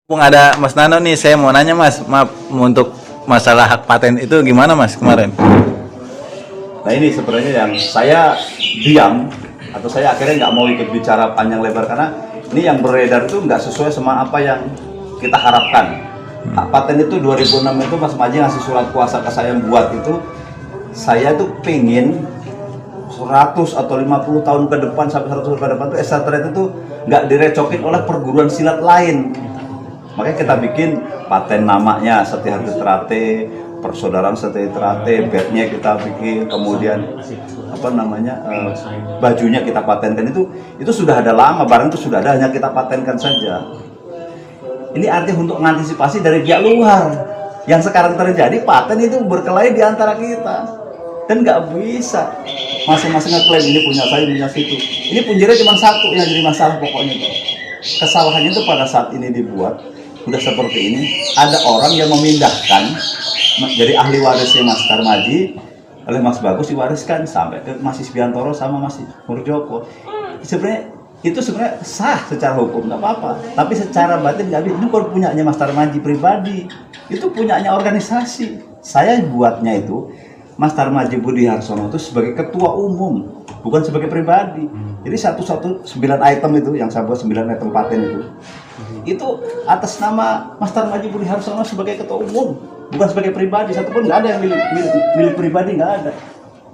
Bung, ada Mas Nano nih, saya mau nanya Mas, maaf untuk masalah hak paten itu gimana Mas kemarin? Nah ini sebenarnya yang saya diam atau saya akhirnya nggak mau ikut bicara panjang lebar karena ini yang beredar itu nggak sesuai sama apa yang kita harapkan. Hak paten itu 2006 itu Mas Maji ngasih surat kuasa ke saya yang buat itu, saya tuh pengen 100 atau 50 tahun ke depan sampai 100 tahun ke depan tuh eksatria itu nggak direcokin oleh perguruan silat lain. Makanya kita bikin paten namanya Setia Hati Terate, persaudaraan Setia Hati Terate, bednya kita bikin, kemudian apa namanya bajunya kita patenkan itu sudah ada lama, barang itu sudah ada, hanya kita patenkan saja. Ini artinya untuk mengantisipasi dari pihak luar. Yang sekarang terjadi paten itu berkelahi di antara kita dan nggak bisa masing-masing ngeklaim ini punya saya, punya situ. Ini punjernya cuma satu yang jadi masalah pokoknya itu. Kesalahannya itu pada saat ini dibuat udah seperti ini, ada orang yang memindahkan jadi ahli warisnya Mas Karmaji oleh Mas Bagus diwariskan sampai ke Mas Isbiantoro sama Mas Murjoko. Itu sebenarnya sah secara hukum, nggak apa-apa, tapi secara batin nggak bisa. Itu kalau punyanya Mas Tarmaji pribadi, itu punyanya organisasi. Saya buatnya itu Mas Tarmaji Budi Harsono itu sebagai ketua umum, bukan sebagai pribadi. Jadi 9 item itu yang saya buat, 9 item paten itu atas nama Mas Tarmaji Budi Harsono sebagai ketua umum, bukan sebagai pribadi. Satupun nggak ada yang milik pribadi, nggak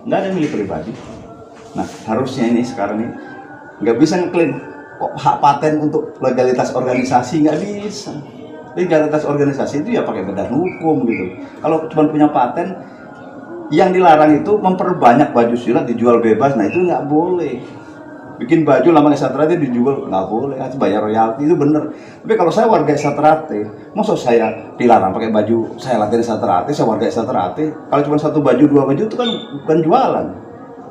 ada yang milik pribadi. Nah harusnya ini sekarang ini nggak bisa ngeklaim kok hak paten untuk legalitas organisasi, nggak bisa. Legalitas organisasi itu ya pakai badan hukum gitu. Kalau cuma punya paten, yang dilarang itu memperbanyak baju silat dijual bebas, nah itu nggak boleh. Bikin baju lama Eksatrate dijual nggak boleh, harus bayar royalti, itu bener. Tapi kalau saya warga Eksatrate, maksud saya dilarang pakai baju saya latihan Eksatrate, saya warga Eksatrate. Kalau cuma 1 baju 2 baju itu kan bukan jualan,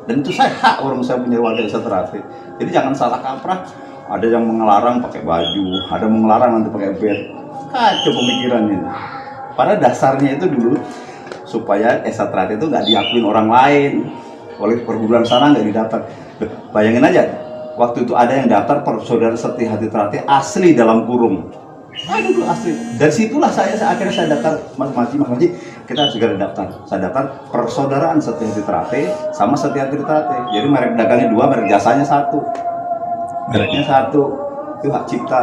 dan itu saya hak orang saya punya warga Eksatrate. Jadi jangan salah kaprah. Ada yang mengelarang pakai baju, ada yang mengelarang nanti pakai band. Kacau pemikirannya. Pada dasarnya itu dulu supaya Eksatrate itu nggak diakuin orang lain, oleh perguruan sana nggak didaftar. Bayangin aja, waktu itu ada yang daftar persaudaraan Setia Hati Terate asli dalam kurung. Aduh dulu asli. Dari situlah akhirnya saya daftar, Mas Maji, kita harus segera daftar. Saya daftar persaudaraan Setia Hati Terate sama Setia Hati Terate. Jadi merek dagangnya 2, merek jasanya 1. Mereknya 1, itu hak cipta.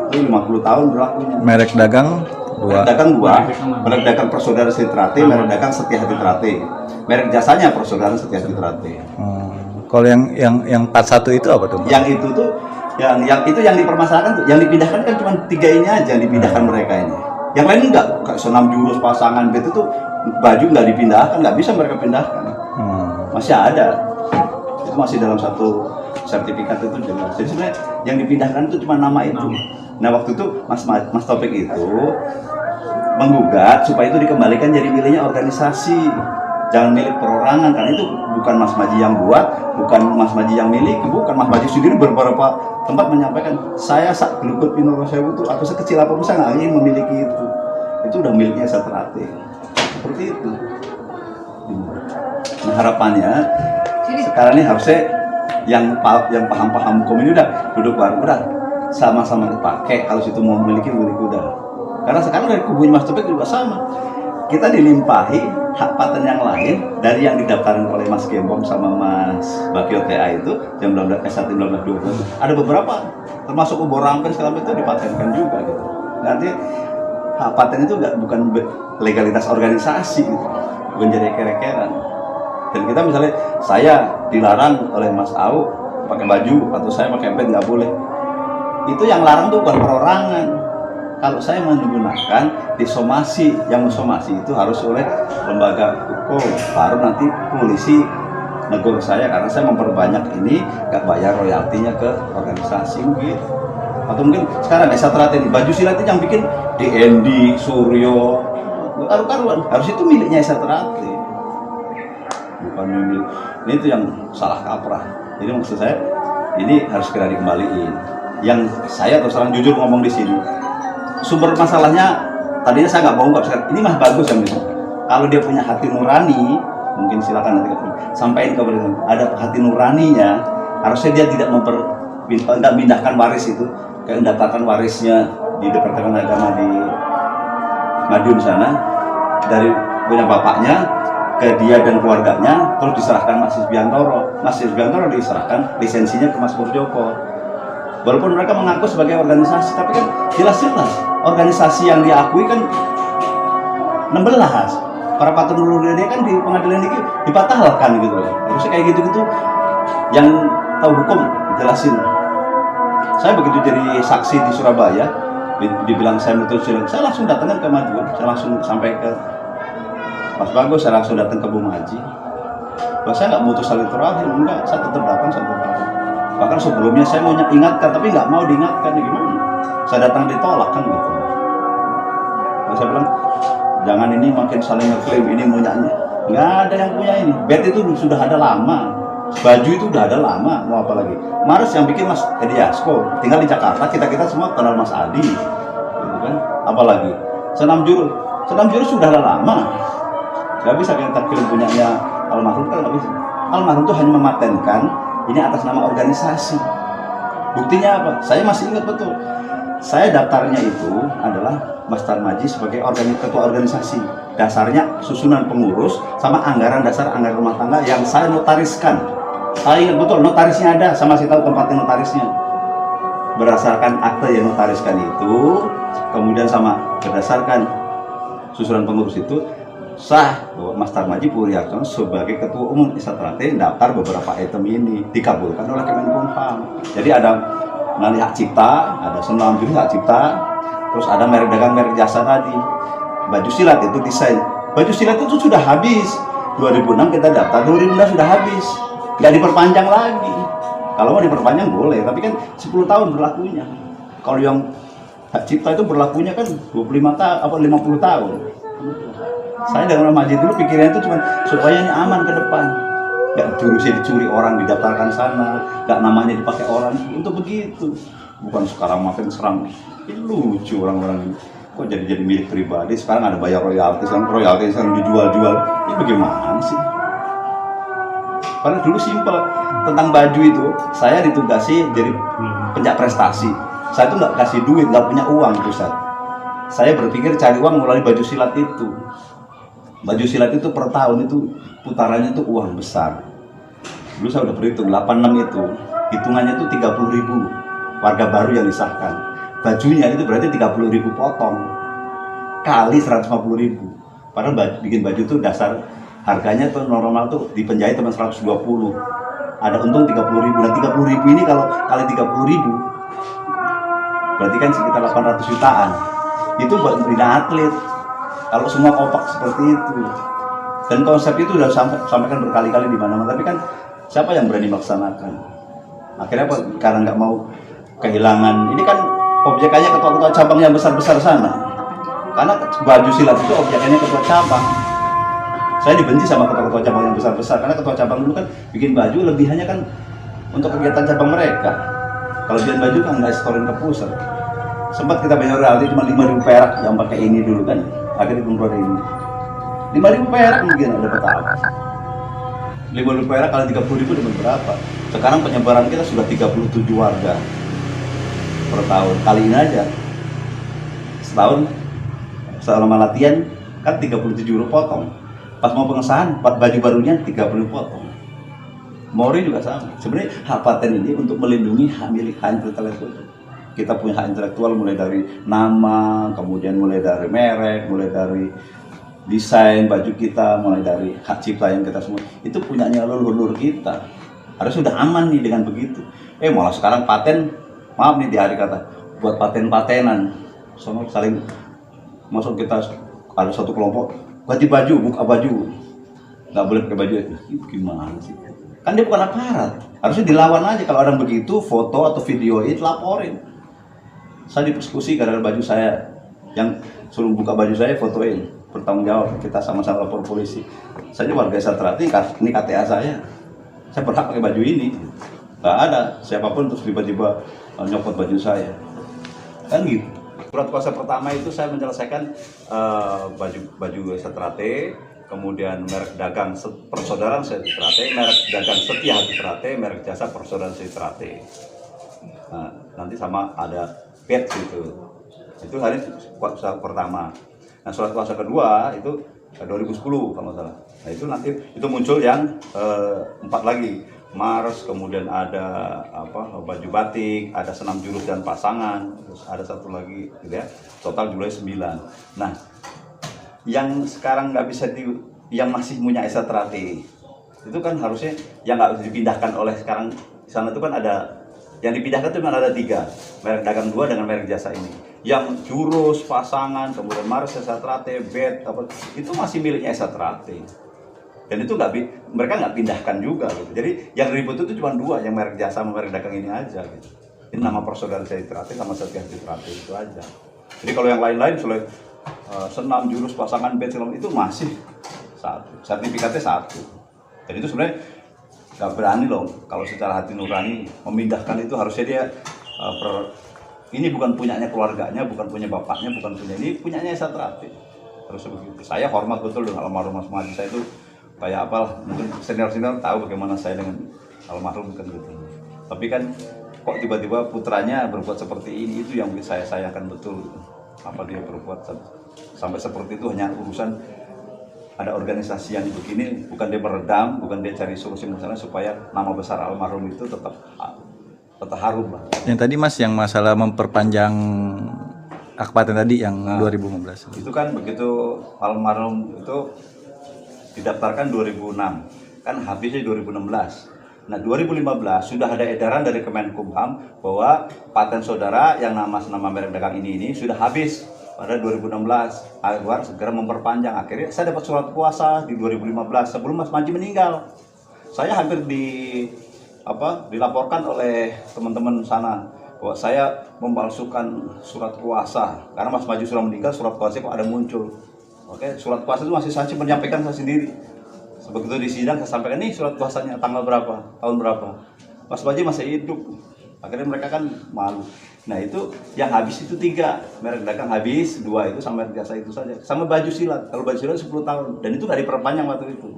Itu 50 tahun berlakunya. Merek dagang 2. Merek dagang 2, merek dagang persaudaraan Setia Terate, merek dagang Setia Hati Terate. Merek jasanya persaudaraan Setia Hati Terate. Kalau yang 41 itu apa tuh? Yang itu tuh yang itu yang dipermasalahkan tuh, yang dipindahkan kan cuma 3 ini aja yang dipindahkan mereka ini. Yang lain enggak, kayak senam jurus, pasangan bed itu baju nggak dipindahkan, nggak bisa mereka pindahkan. Masih ada, itu masih dalam satu sertifikat itu jelas. Jadi sebenarnya yang dipindahkan itu cuma nama itu. Nah waktu itu Mas Topik itu menggugat supaya itu dikembalikan jadi miliknya organisasi, jangan milik perorangan, karena itu bukan Mas Maji yang buat, bukan Mas Maji yang miliki, bukan. Mas Maji sendiri beberapa tempat menyampaikan, saya sak gelukut Pinoro Sewu itu atau sekecil apapun saya nggak ingin memiliki itu udah miliknya Eksatrate, seperti itu. Nah harapannya sekarang ini harusnya yang paham hukum ini udah duduk bareng, udah sama-sama dipakai, kalau situ mau memiliki udah. Karena sekarang dari kubunya Mas Topik juga sama, kita dilimpahi hak paten yang lain dari yang didaftarkan oleh Mas Gembong sama Mas Bakio TA itu yang S1 1920. Ada beberapa termasuk ubor rampen segala itu dipatenkan juga gitu. Nanti hak paten itu bukan legalitas organisasi gitu, bukan jadi eker-ekeran. Dan kita misalnya saya dilarang oleh Mas Au pakai baju atau saya pakai band nggak boleh, itu yang larang tuh bukan perorangan. Kalau saya menggunakan disomasi, yang mensomasi itu harus oleh lembaga hukum, baru nanti polisi negur saya karena saya memperbanyak ini, gak bayar royaltinya ke organisasi gitu. Atau mungkin sekarang Eksatrate ini baju silat yang bikin DND, Suryo, karu-karuan, harus itu miliknya Eksatrate, bukan milik. Ini itu yang salah kaprah. Jadi maksud saya ini harus segera dikembaliin. Yang saya terus terang jujur ngomong di sini, sumber masalahnya tadinya saya nggak mau ungkap, ini mah bagus yang gitu. Kalau dia punya hati nurani, mungkin silakan nanti sampaikan kepada ada hati nuraninya, harusnya dia tidak mindahkan waris itu kayak mendaftarkan warisnya di Departemen Agama di Madiun sana, dari punya bapaknya ke dia dan keluarganya, terus diserahkan Mas Isbiantoro. Mas Isbiantoro diserahkan lisensinya ke Mas Murjoko. Walaupun mereka mengaku sebagai organisasi, tapi kan jelas-jelas organisasi yang diakui kan 16. Para patron dia kan di pengadilan ini dibatalkan gitu loh. Harusnya kayak gitu-gitu yang tahu hukum jelasin. Saya begitu jadi saksi di Surabaya, dibilang saya betul silang, saya langsung datangkan ke Madiun, saya langsung sampai ke Mas Bagus, saya langsung datang ke Bu Maji. Bahwa saya nggak mutus silaturahim, enggak, saya tetap datang, saya tetap datang. Bahkan sebelumnya saya mau ingatkan, tapi nggak mau diingatkan, ya gimana? Saya datang ditolak kan gitu. Nah, saya bilang, jangan ini makin saling ngeklaim ini punyanya. Nggak ada yang punya ini. Bed itu sudah ada lama. Baju itu udah ada lama, mau apa lagi? Mars yang bikin Mas Edi Asko, tinggal di Jakarta, kita semua kenal Mas Adi, gitu kan? Apalagi senam jurus sudah ada lama, nggak bisa kita kirim punyanya almarhum kan nggak bisa. Almarhum itu hanya mematenkan ini atas nama organisasi. Buktinya apa? Saya masih ingat betul. Saya daftarnya itu adalah Mas Tarmaji sebagai ketua organisasi. Dasarnya susunan pengurus sama anggaran dasar anggaran rumah tangga yang saya notariskan. Saya ingat betul, notarisnya ada, sama saya tahu tempatnya notarisnya. Berdasarkan akte yang notariskan itu, kemudian sama berdasarkan susunan pengurus itu, sah bahwa Mas Tarmaji Puriyartono sebagai ketua umum Isatrate daftar beberapa item ini dikabulkan oleh Kemenkumham. Jadi ada mengenai hak cipta, ada senam jurus hak cipta, terus ada merek dagang, merek jasa tadi. Baju silat itu desain. Baju silat itu sudah habis. 2006 kita daftar, 2006 sudah habis. Nggak diperpanjang lagi. Kalau mau diperpanjang boleh, tapi kan 10 tahun berlakunya. Kalau yang hak cipta itu berlakunya kan 25 tahun, apa 50 tahun. Saya dengan Mas Majid dulu pikirannya itu cuma supaya ini aman ke depan. Nggak jurusnya dicuri orang, didaftarkan sana, nggak namanya dipakai orang, untuk begitu. Bukan sekarang makin serang. Ini lucu orang-orang ini. Kok jadi milik pribadi, sekarang ada bayar royalti sekarang dijual-jual. Ini bagaimana sih? Padahal dulu simpel, tentang baju itu, saya ditugasi jadi pencak prestasi. Saya tuh nggak kasih duit, nggak punya uang pusat. Saya berpikir cari uang melalui baju silat itu. Baju silat itu per tahun itu putarannya itu uang besar. Dulu saya udah berhitung, 86 itu, hitungannya itu 30.000 warga baru yang disahkan. Bajunya itu berarti 30.000 potong kali 150.000. Padahal bikin baju itu dasar harganya tuh normal tuh di penjahit teman 120. Ada untung 30.000. Nah 30.000 ini kalau kali 30.000 berarti kan sekitar 800 jutaan. Itu buat membina atlet. Kalau semua kompak seperti itu. Dan konsep itu udah sampaikan berkali-kali di mana-mana. Tapi kan siapa yang berani melaksanakan? Akhirnya apa? Karena nggak mau kehilangan. Ini kan objekannya ketua-ketua cabang yang besar-besar sana. Karena baju silat itu objekannya ketua cabang. Saya dibenci sama ketua-ketua cabang yang besar-besar karena ketua cabang dulu kan bikin baju lebihannya kan untuk kegiatan cabang mereka. Kalau bikin baju kan nggak setorin ke pusat. Sempat kita bayar royalti cuma 5.000 perak yang pakai ini dulu kan. Akhirnya keluar ini. 5.000 perak mungkin dapat apa? 5.000 perak kali 30.000 dapat berapa? Sekarang penyebaran kita sudah 37 warga per tahun. Kali ini aja setahun selama latihan kan 37 euro potong. Pas mau pengesahan, baju barunya 30 potong. Mori juga sama. Sebenarnya hak paten ini untuk melindungi hak milik hak intelektual. Kita punya hak intelektual mulai dari nama, kemudian mulai dari merek, mulai dari desain baju kita, mulai dari hak cipta yang kita semua. Itu punyanya leluhur kita. Harus sudah aman nih dengan begitu. Malah sekarang paten, maaf nih di hari kata, buat paten-patenan. Sama saling masuk kita ada satu kelompok ganti baju, buka baju, nggak boleh pakai baju itu. Gimana sih? Kan dia bukan aparat, harusnya dilawan aja. Kalau orang begitu, foto atau video itu laporin. Saya didiskusi karena baju saya, yang suruh buka baju saya fotoin, bertanggung jawab. Kita sama-sama lapor polisi. Saya warga Isatrate, ini KTA saya berhak pakai baju ini. Nggak ada siapapun terus tiba-tiba nyopot baju saya, kan gitu. Surat kuasa pertama itu saya menyelesaikan baju Isatrate, kemudian merek dagang persaudaraan Isatrate, merek dagang setia Isatrate, merek jasa persaudaraan Isatrate. Nah nanti sama ada bed gitu. Itu hari kuasa pertama. Nah surat kuasa kedua itu 2010 kalau nggak salah. Nah itu nanti itu muncul yang 4 lagi. Mars, kemudian ada baju batik, ada senam jurus dan pasangan, terus ada satu lagi gitu ya. Total jumlahnya 9. Nah, yang sekarang nggak bisa yang masih punya Esa Trate itu kan harusnya yang nggak bisa dipindahkan oleh sekarang di sana itu kan ada yang dipindahkan itu cuma ada 3, merek dagang 2 dengan merek jasa ini. Yang jurus, pasangan, kemudian Mars, Esa Trate, bed, itu masih miliknya Esa Trate. Dan itu mereka nggak pindahkan juga gitu. Jadi yang ribut itu cuma 2, yang merek jasa sama merek dagang ini aja gitu. Ini nama persaudaraan saya Trate sama Setia Trate itu aja. Jadi kalau yang lain-lain selain senam, jurus, pasangan, bed, itu masih satu, sertifikatnya satu. Dan itu sebenarnya nggak berani loh kalau secara hati nurani memindahkan itu. Harusnya dia ini bukan punyanya keluarganya, bukan punya bapaknya, bukan punya ini, punyanya Esa Trate. Harus begitu. Saya hormat betul dengan almarhum Mas Maji. Saya itu kayak apa, mungkin senior-senior tahu bagaimana saya dengan almarhum kan gitu. Tapi kan kok tiba-tiba putranya berbuat seperti ini, itu yang saya sayangkan betul gitu. Apa dia berbuat sampai seperti itu, hanya urusan ada organisasi yang begini, bukan dia meredam, bukan dia cari solusi masalah supaya nama besar almarhum itu tetap harum lah. Yang tadi Mas yang masalah memperpanjang hak paten tadi yang 2015. Itu kan begitu almarhum itu didaftarkan 2006, kan habisnya 2016. Nah 2015 sudah ada edaran dari Kemenkumham bahwa paten saudara yang nama merek dagang ini sudah habis pada 2016, agar segera memperpanjang. Akhirnya saya dapat surat kuasa di 2015 sebelum Mas Maji meninggal. Saya hampir dilaporkan oleh teman-teman sana bahwa saya memalsukan surat kuasa karena Mas Maji sudah meninggal, surat kuasa kok ada muncul. Oke, surat kuasa itu masih saya menyampaikan saya sendiri. Begitu di sidang saya sampaikan nih surat kuasanya tanggal berapa, tahun berapa. Mas Maji masih hidup. Akhirnya mereka kan malu. Nah itu yang habis itu 3, merek dagang habis 2 itu sama merek jasa itu saja. Sama baju silat. Kalau baju silat 10 tahun dan itu nggak diperpanjang waktu itu.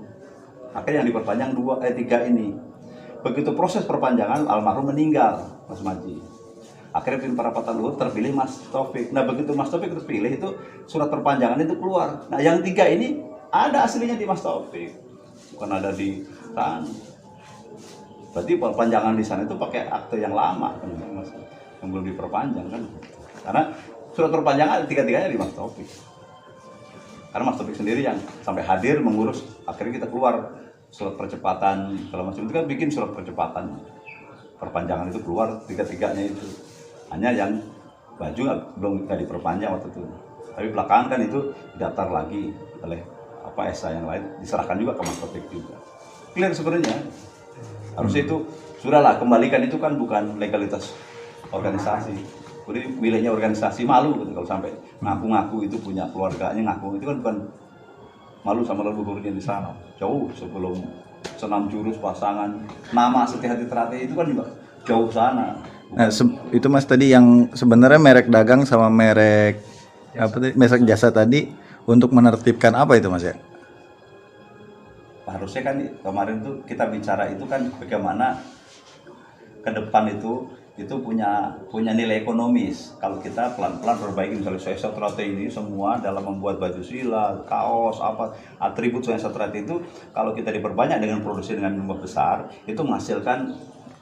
Akhirnya yang diperpanjang 3 ini. Begitu proses perpanjangan almarhum meninggal Mas Maji. Akhirnya para patan luhur terpilih Mas Taufik. Nah begitu Mas Taufik terpilih itu surat perpanjangan itu keluar. Nah yang 3 ini ada aslinya di Mas Taufik, bukan ada di sana. Berarti perpanjangan di sana itu pakai akte yang lama kan, yang belum diperpanjang kan. Karena surat perpanjangan 3-3-nya di Mas Taufik. Karena Mas Taufik sendiri yang sampai hadir mengurus. Akhirnya kita keluar surat percepatan kalau macam itu kan, bikin surat percepatan perpanjangan itu keluar 3-3-nya itu. Hanya yang baju belum diperpanjang waktu itu. Tapi belakangan kan itu didaftar lagi oleh Esa yang lain, diserahkan juga ke Mas Taufik juga. Clear sebenarnya. Harusnya itu sudahlah, kembalikan itu kan bukan legalitas organisasi. Jadi miliknya organisasi, malu gitu kalau sampai ngaku-ngaku itu punya keluarganya, ngaku itu kan bukan, malu sama leluhurnya di sana. Jauh sebelum senam jurus, pasangan, nama Setia Trate itu kan juga jauh sana. Nah, itu Mas tadi yang sebenarnya merek dagang sama merek merek jasa tadi untuk menertibkan apa itu Mas ya? Harusnya kan kemarin tuh kita bicara itu kan bagaimana ke depan itu punya nilai ekonomis. Kalau kita pelan-pelan perbaiki misalnya Esa Trate ini semua dalam membuat baju silat, kaos, atribut Esa Trate itu kalau kita diperbanyak dengan produksi dengan jumlah besar, itu menghasilkan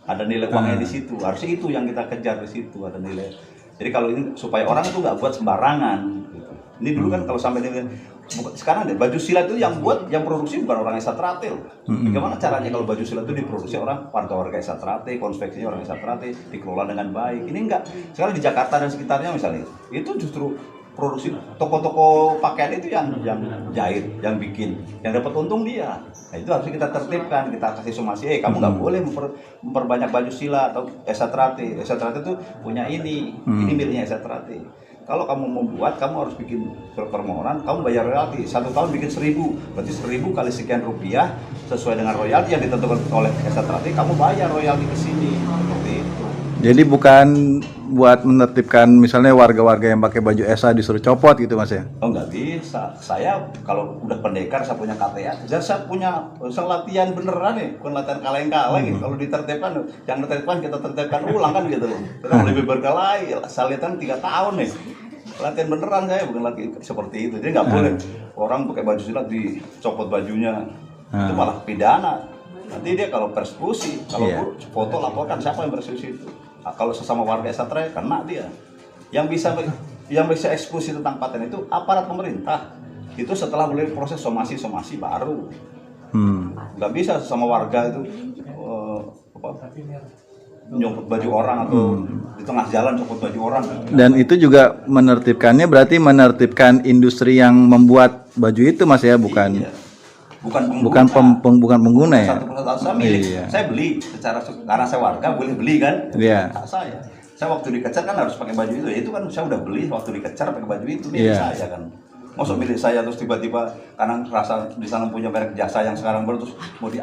ada nilai uangnya di situ. Harusnya itu yang kita kejar, di situ ada nilai. Jadi kalau ini supaya orang itu nggak buat sembarangan gitu. Ini dulu kan kalau sampai nilai, sekarang deh baju silat itu yang produksi bukan orang Esa Trate loh. Bagaimana caranya kalau baju silat itu diproduksi warga Esa Trate, konveksinya orang Esa Trate, dikelola dengan baik. Ini enggak. Sekarang di Jakarta dan sekitarnya misalnya, itu justru produksi toko-toko pakaian itu yang jahit, yang bikin, yang dapat untung dia. Nah itu harus kita tertibkan, kita kasih somasi, kamu nggak boleh memperbanyak baju silat atau Esa Trate. Esa Trate itu punya ini miliknya Esa Trate. Kalau kamu mau buat, kamu harus bikin surat permohonan, kamu bayar royalti. 1 tahun bikin 1.000, berarti 1.000 kali sekian rupiah sesuai dengan royalti yang ditentukan oleh Esa Trate, kamu bayar royalti ke sini. Seperti itu. Jadi bukan buat menertibkan misalnya warga-warga yang pakai baju ESA disuruh copot gitu Mas ya? Oh nggak bisa. Saya kalau udah pendekar, saya punya KTA, saya punya latihan beneran nih, bukan latihan kaleng-kaleng. Kalau ditertibkan, yang ditertibkan kita tertibkan ulang kan gitu loh. Kita lebih berkelahi. Saya lihat kan 3 tahun nih. Latihan beneran saya, bukan latihan seperti itu. Jadi nggak boleh orang pakai baju silat dicopot bajunya. Itu malah pidana. Nanti dia kalau persekusi, kalau foto laporkan siapa yang persekusi itu. Nah, kalau sesama warga satria kena dia. Yang bisa eksekusi tentang paten itu aparat pemerintah. Itu setelah melalui proses somasi baru. Nggak bisa sama warga itu nyopot baju orang atau di tengah jalan copot baju orang. Dan itu juga menertibkannya berarti menertibkan industri yang membuat baju itu Mas ya, bukan Iya. Bukan pengguna ya. Satu saya milik. Saya beli secara karena saya warga boleh beli kan. Iya. Hak saya waktu dikejar kan harus pakai baju itu kan saya udah beli waktu dikejar pakai baju itu milik saya kan. Masuk milik saya terus tiba-tiba karena rasa di sana punya merek jasa yang sekarang baru terus mau di